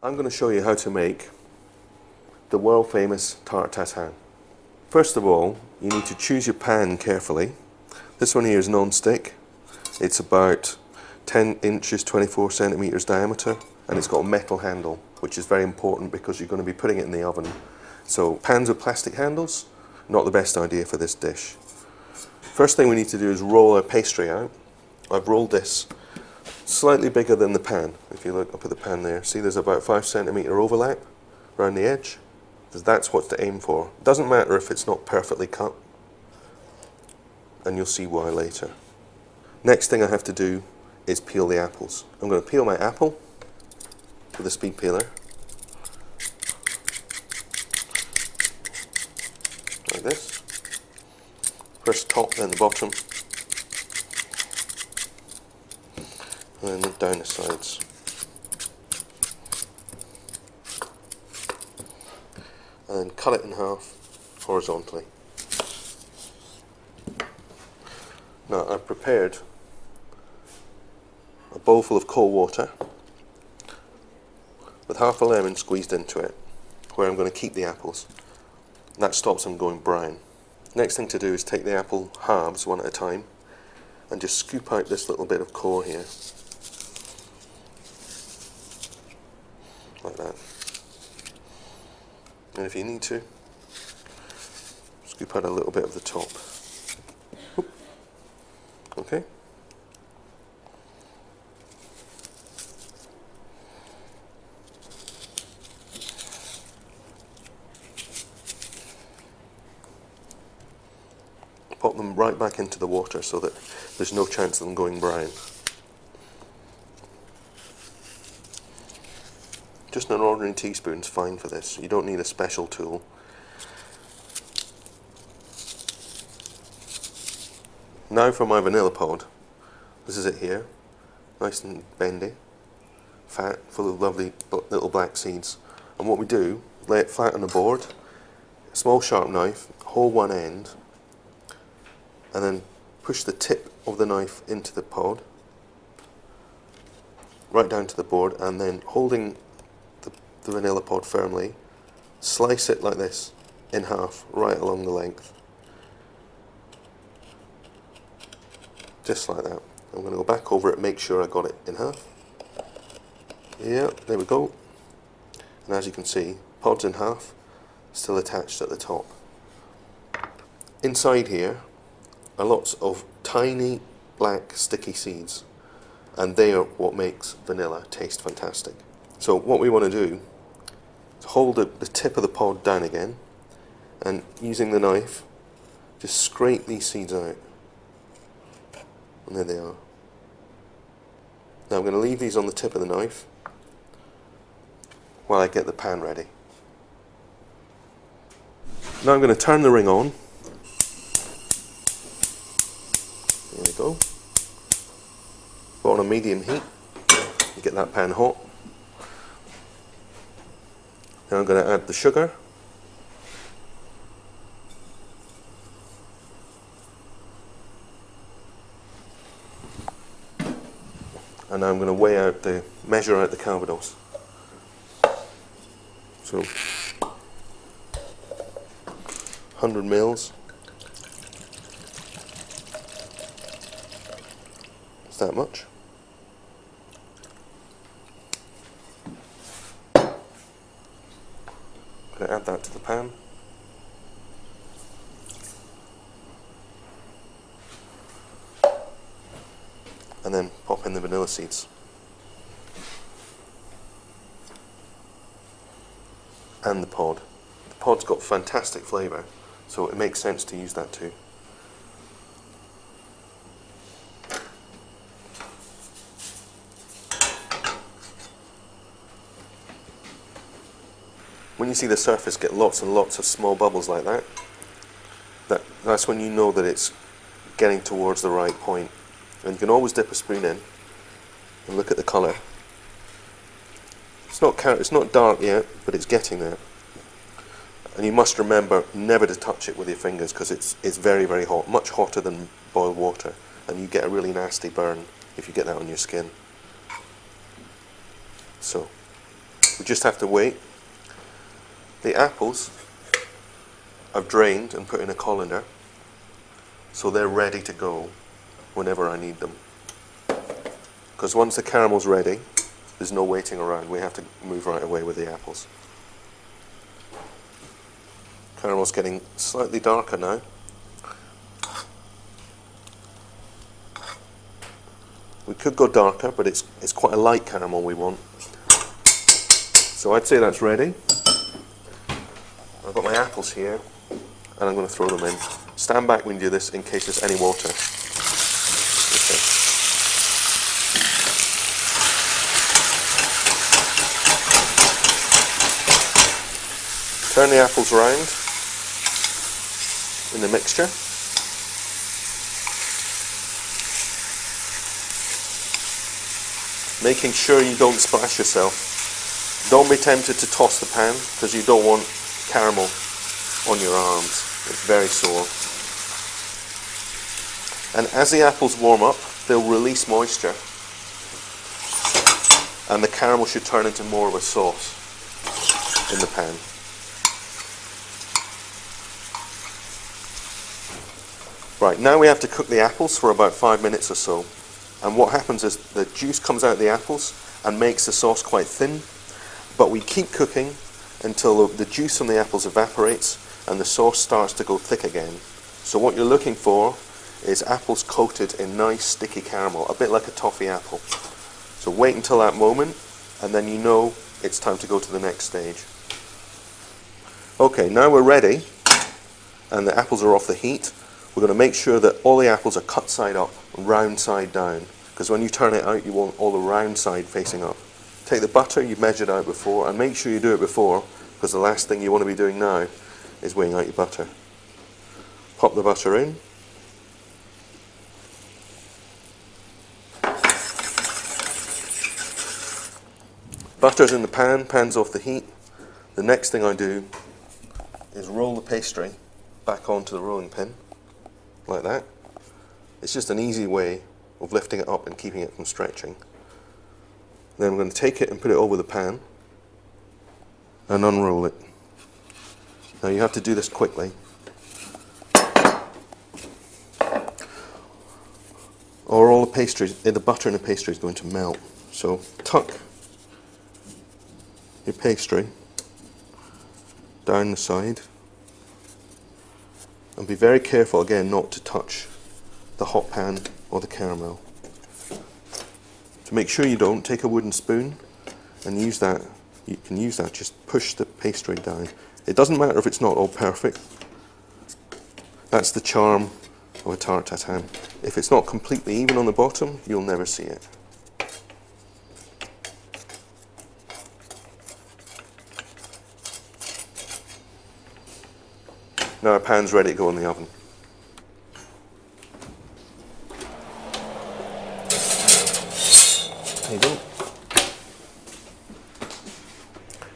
I'm going to show you how to make the world famous Tarte Tartin. First of all, you need to choose your pan carefully. This one here is non-stick. It's about 10 inches, 24 centimeters diameter, and it's got a metal handle, which is very important because you're going to be putting it in the oven. So pans with plastic handles, not the best idea for this dish. First thing we need to do is roll our pastry out. I've rolled this slightly bigger than the pan. If you look up at the pan there, see there's about 5 centimeter overlap around the edge. That's what to aim for. Doesn't matter if it's not perfectly cut, and you'll see why later. Next thing I have to do is peel the apples. I'm going to peel my apple with a speed peeler, like this. First top, then the bottom, and then down the sides. And then cut it in half horizontally. Now I've prepared a bowl full of cold water with half a lemon squeezed into it, where I'm going to keep the apples. That stops them going brown. Next thing to do is take the apple halves one at a time and just scoop out this little bit of core here, like that. And if you need to, scoop out a little bit of the top. Oop. Okay. Pop them right back into the water so that there's no chance of them going brown. Just an ordinary teaspoon is fine for this. You don't need a special tool. Now for my vanilla pod. This is it here. Nice and bendy, fat, full of lovely little black seeds. And what we do, lay it flat on the board, a small sharp knife, hold one end, and then push the tip of the knife into the pod, right down to the board, and then holding the vanilla pod firmly, slice it like this in half, right along the length. Just like that. I'm going to go back over it, make sure I got it in half. Yeah, there we go. And as you can see, pod's in half, still attached at the top. Inside here are lots of tiny black sticky seeds, and they are what makes vanilla taste fantastic. So what we want to do is hold the tip of the pod down again, and using the knife just scrape these seeds out, and there they are. Now I'm going to leave these on the tip of the knife while I get the pan ready. Now I'm going to turn the ring on. There we go. Put on a medium heat. Get that pan hot. Now I'm going to add the sugar. And now I'm going to measure out the calvados. So 100 mils. Is that much? I'm going to add that to the pan. And then pop in the vanilla seeds. And the pod. The pod's got fantastic flavour, so it makes sense to use that too. When you see the surface get lots and lots of small bubbles like that, that's when you know that it's getting towards the right point. And you can always dip a spoon in and look at the colour. It's not dark yet, but it's getting there. And you must remember never to touch it with your fingers, because it's very, very hot, much hotter than boiled water, and you get a really nasty burn if you get that on your skin. So we just have to wait. The apples I've drained and put in a colander, so they're ready to go whenever I need them. Because once the caramel's ready, there's no waiting around. We have to move right away with the apples. Caramel's getting slightly darker now. We could go darker, but it's quite a light caramel we want. So I'd say that's ready. I've got my apples here, and I'm going to throw them in. Stand back when you do this in case there's any water. Okay. Turn the apples around in the mixture. Making sure you don't splash yourself. Don't be tempted to toss the pan because you don't want caramel on your arms. It's very sore. And as the apples warm up, they'll release moisture. And the caramel should turn into more of a sauce in the pan. Right, now we have to cook the apples for about 5 minutes or so. And what happens is the juice comes out of the apples and makes the sauce quite thin, but we keep cooking until the juice from the apples evaporates and the sauce starts to go thick again. So what you're looking for is apples coated in nice sticky caramel, a bit like a toffee apple. So wait until that moment, and then you know it's time to go to the next stage. Okay, now we're ready, and the apples are off the heat. We're going to make sure that all the apples are cut side up, round side down, because when you turn it out you want all the round side facing up. Take the butter you've measured out before, and make sure you do it before, because the last thing you want to be doing now is weighing out your butter. Pop the butter in. Butter's in the pan, pan's off the heat. The next thing I do is roll the pastry back onto the rolling pin. Like that. It's just an easy way of lifting it up and keeping it from stretching. Then I'm going to take it and put it over the pan and unroll it. Now you have to do this quickly, or all the pastry, the butter in the pastry is going to melt. So tuck your pastry down the side. And be very careful again not to touch the hot pan or the caramel. To make sure you don't, take a wooden spoon and use that. You can use that, just push the pastry down. It doesn't matter if it's not all perfect. That's the charm of a tart tatin. If it's not completely even on the bottom, you'll never see it. Now our pan's ready to go in the oven. There you go.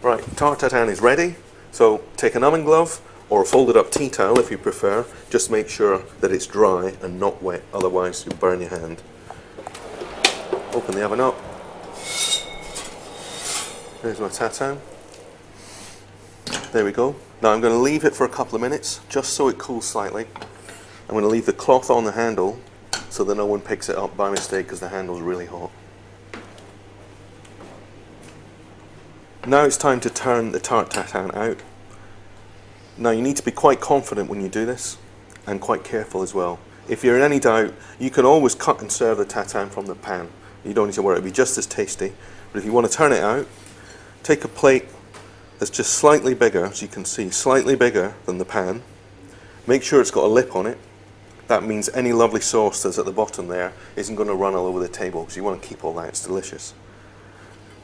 Right, tart tatin is ready. So take an oven glove or a folded up tea towel if you prefer. Just make sure that it's dry and not wet, otherwise you'll burn your hand. Open the oven up. There's my tatin. There we go. Now I'm going to leave it for a couple of minutes, just so it cools slightly. I'm going to leave the cloth on the handle so that no one picks it up by mistake because the handle's really hot. Now it's time to turn the tart tatin out. Now you need to be quite confident when you do this, and quite careful as well. If you're in any doubt, you can always cut and serve the tatin from the pan. You don't need to worry, it'll be just as tasty. But if you want to turn it out, take a plate that's just slightly bigger, as you can see, slightly bigger than the pan. Make sure it's got a lip on it. That means any lovely sauce that's at the bottom there isn't going to run all over the table, because you want to keep all that, it's delicious.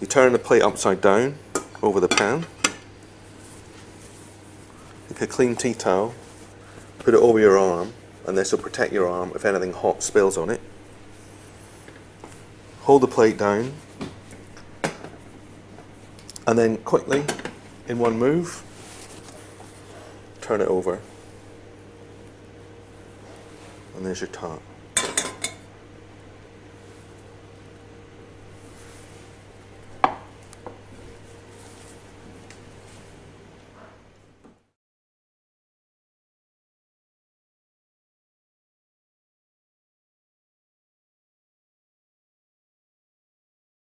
You turn the plate upside down over the pan. Take a clean tea towel, put it over your arm, and this will protect your arm if anything hot spills on it. Hold the plate down, and then quickly, in one move, turn it over. And there's your tart.